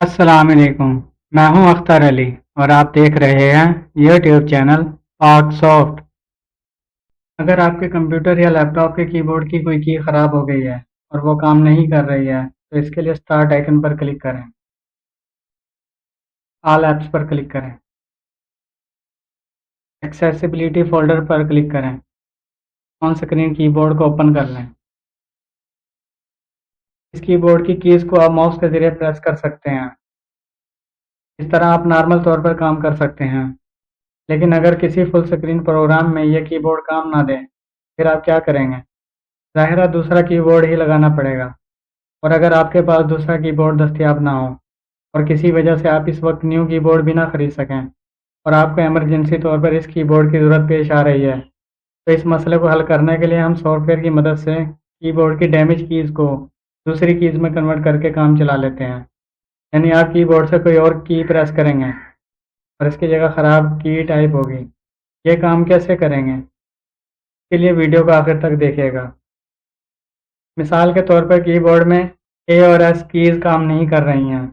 अस्सलाम वालेकुम। मैं हूं अख्तर अली और आप देख रहे हैं यूट्यूब चैनल पाक सॉफ्ट। अगर आपके कंप्यूटर या लैपटॉप के कीबोर्ड की कोई की ख़राब हो गई है और वो काम नहीं कर रही है तो इसके लिए स्टार्ट आइकन पर क्लिक करें। ऑल ऐप्स पर क्लिक करें। एक्सेसिबिलिटी फ़ोल्डर पर क्लिक करें। ऑन स्क्रीन कीबोर्ड को ओपन कर लें। इस कीबोर्ड की कीज़ को आप माउस के ज़रिए प्रेस कर सकते हैं। इस तरह आप नॉर्मल तौर पर काम कर सकते हैं। लेकिन अगर किसी फुल स्क्रीन प्रोग्राम में यह कीबोर्ड काम ना दे फिर आप क्या करेंगे? ज़ाहिर है दूसरा कीबोर्ड ही लगाना पड़ेगा। और अगर आपके पास दूसरा कीबोर्ड दस्तयाब ना हो और किसी वजह से आप इस वक्त न्यू कीबोर्ड भी ना खरीद सकें और आपको इमरजेंसी तौर पर इस कीबोर्ड की ज़रूरत पेश आ रही है, तो इस मसले को हल करने के लिए हम सॉफ्टवेयर की मदद से कीबोर्ड की डैमेज कीज़ को दूसरी कीज़ में कन्वर्ट करके काम चला लेते हैं। यानी आप कीबोर्ड से कोई और की प्रेस करेंगे और इसकी जगह ख़राब की टाइप होगी। ये काम कैसे करेंगे? इसके लिए वीडियो को आखिर तक देखिएगा। मिसाल के तौर पर कीबोर्ड में ए और एस कीज़ काम नहीं कर रही हैं।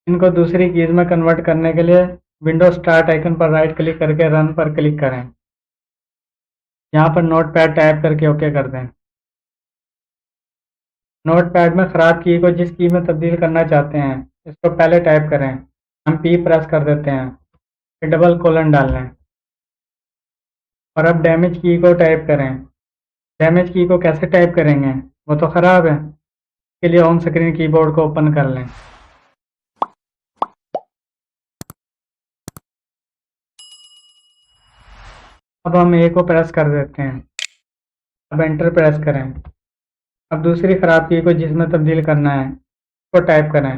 इनको दूसरी कीज़ में कन्वर्ट करने के लिए विंडोज स्टार्ट आइकन पर राइट क्लिक करके रन पर क्लिक करें। यहाँ पर नोट पैड टाइप करके ओके कर दें। नोट पैड में ख़राब की को जिस की में तब्दील करना चाहते हैं इसको पहले टाइप करें। हम पी प्रेस कर देते हैं, फिर डबल कोलन डाल लें और अब डैमेज की को टाइप करें। डैमेज की को कैसे टाइप करेंगे? वो तो ख़राब है। इसके लिए ऑन स्क्रीन कीबोर्ड को ओपन कर लें। अब हम ए को प्रेस कर देते हैं। अब एंटर प्रेस करें। अब दूसरी ख़राब की को जिसमें तब्दील करना है उसको टाइप करें।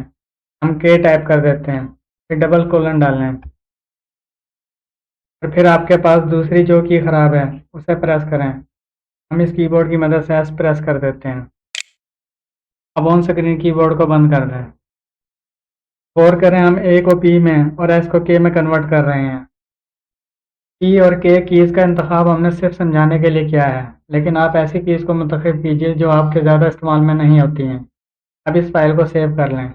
हम के टाइप कर देते हैं, फिर डबल कोलन डाल लें और फिर आपके पास दूसरी जो की ख़राब है उसे प्रेस करें। हम इस कीबोर्ड की मदद से एस प्रेस कर देते हैं। अब ऑन स्क्रीन कीबोर्ड को बंद कर दें। गौर करें हम ए को पी में और एस को के में कन्वर्ट कर रहे हैं। पी और के कीज़ का इंतखाब हमने सिर्फ समझाने के लिए किया है, लेकिन आप ऐसी कीज़ को मुंतखब कीजिए जो आपके ज़्यादा इस्तेमाल में नहीं होती हैं। अब इस फाइल को सेव कर लें।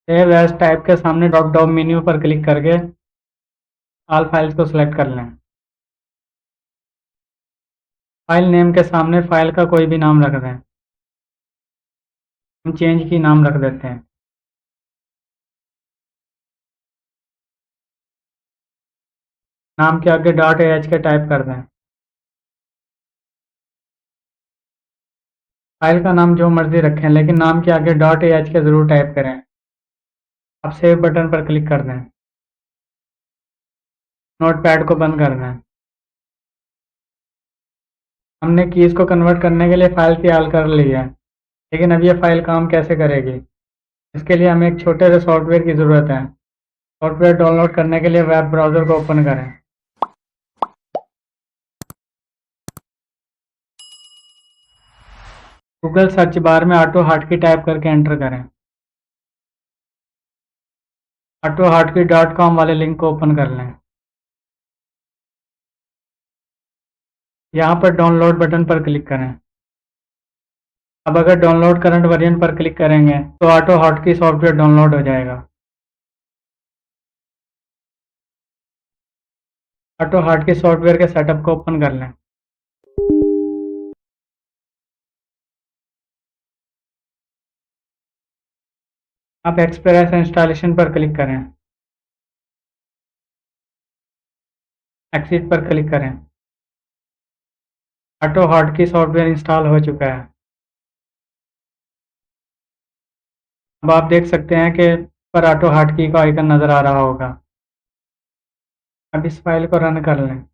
सेव एज टाइप के सामने ड्रॉप डाउन मेन्यू पर क्लिक करके ऑल फाइल्स को सिलेक्ट कर लें। फाइल नेम के सामने फाइल का कोई भी नाम रख दें। हम चेंज की नाम रख देते हैं। नाम के आगे डॉट एच के टाइप कर दें। फाइल का नाम जो मर्जी रखें लेकिन नाम के आगे डॉट एच के ज़रूर टाइप करें। अब सेव बटन पर क्लिक कर दें। नोट पैड को बंद कर दें। हमने कीज़ को कन्वर्ट करने के लिए फ़ाइल तैयार कर ली है, लेकिन अब यह फ़ाइल काम कैसे करेगी? इसके लिए हमें एक छोटे से सॉफ्टवेयर की ज़रूरत है। सॉफ्टवेयर डाउनलोड करने के लिए वेब ब्राउज़र को ओपन करें। गूगल सर्च बार में ऑटो हॉटकी टाइप करके एंटर करें। ऑटो हॉटकी .com वाले लिंक को ओपन कर लें। यहाँ पर डाउनलोड बटन पर क्लिक करें। अब अगर डाउनलोड करंट वर्जन पर क्लिक करेंगे तो ऑटो हॉटकी सॉफ्टवेयर डाउनलोड हो जाएगा। ऑटो हॉटकी सॉफ्टवेयर के सेटअप को ओपन कर लें। आप एक्सप्रेस इंस्टॉलेशन पर क्लिक करें। एक्सिट पर क्लिक करें। ऑटो हॉटकी सॉफ्टवेयर इंस्टॉल हो चुका है। अब आप देख सकते हैं कि पर ऑटो हॉटकी का आइकन नज़र आ रहा होगा। अब इस फाइल को रन कर लें।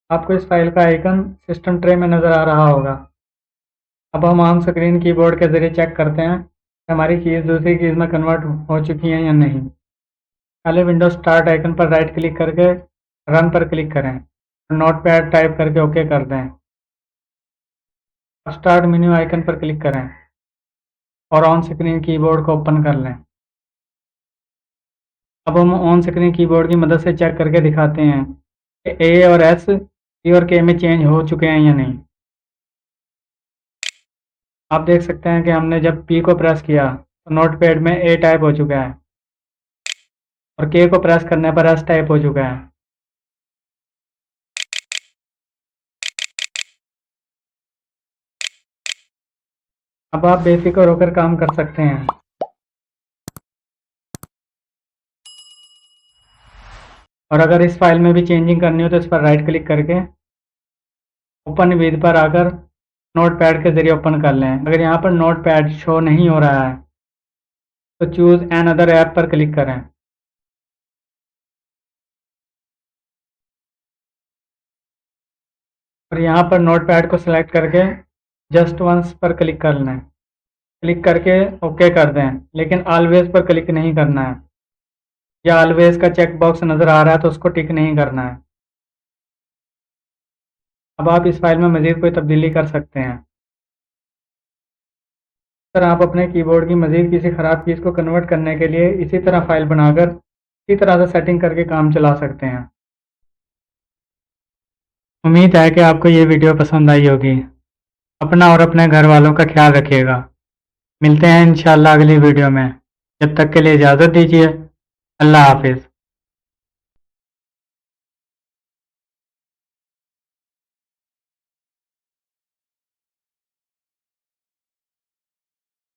आपको इस फाइल का आइकन सिस्टम ट्रे में नज़र आ रहा होगा। अब हम ऑन स्क्रीन कीबोर्ड के ज़रिए चेक करते हैं कि हमारी कीज़ दूसरी कीज़ में कन्वर्ट हो चुकी हैं या नहीं। पहले विंडोज स्टार्ट आइकन पर राइट क्लिक करके रन पर क्लिक करें और नोट पैड टाइप करके ओके कर दें। अब स्टार्ट मेन्यू आइकन पर क्लिक करें और ऑन स्क्रीन कीबोर्ड को ओपन कर लें। अब हम ऑन स्क्रीन कीबोर्ड की मदद से चेक करके दिखाते हैं कि ए और एस, पी और के में चेंज हो चुके हैं या नहीं। आप देख सकते हैं कि हमने जब पी को प्रेस किया तो नोटपैड में ए टाइप हो चुका है और के को प्रेस करने पर एस टाइप हो चुका है। अब आप बेफिक्र होकर काम कर सकते हैं। और अगर इस फाइल में भी चेंजिंग करनी हो तो इस पर राइट क्लिक करके ओपन विद पर आकर नोटपैड के जरिए ओपन कर लें। अगर यहाँ पर नोटपैड शो नहीं हो रहा है तो चूज एन अदर ऐप पर क्लिक करें। और यहाँ पर नोटपैड को सिलेक्ट करके जस्ट वंस पर क्लिक कर लें। क्लिक करके ओके कर दें, लेकिन ऑलवेज पर क्लिक नहीं करना है। या ऑलवेज का चेक बॉक्स नज़र आ रहा है तो उसको टिक नहीं करना है। अब आप इस फाइल में मज़ीद कोई तब्दीली कर सकते हैं। सर, आप अपने कीबोर्ड की मज़ीद किसी ख़राब चीज़ को कन्वर्ट करने के लिए इसी तरह फाइल बनाकर इसी तरह से सेटिंग करके काम चला सकते हैं। उम्मीद है कि आपको ये वीडियो पसंद आई होगी। अपना और अपने घर वालों का ख्याल रखिएगा। मिलते हैं इंशाल्लाह अगली वीडियो में। जब तक के लिए इजाज़त दीजिए। अल्लाह हाफिज़।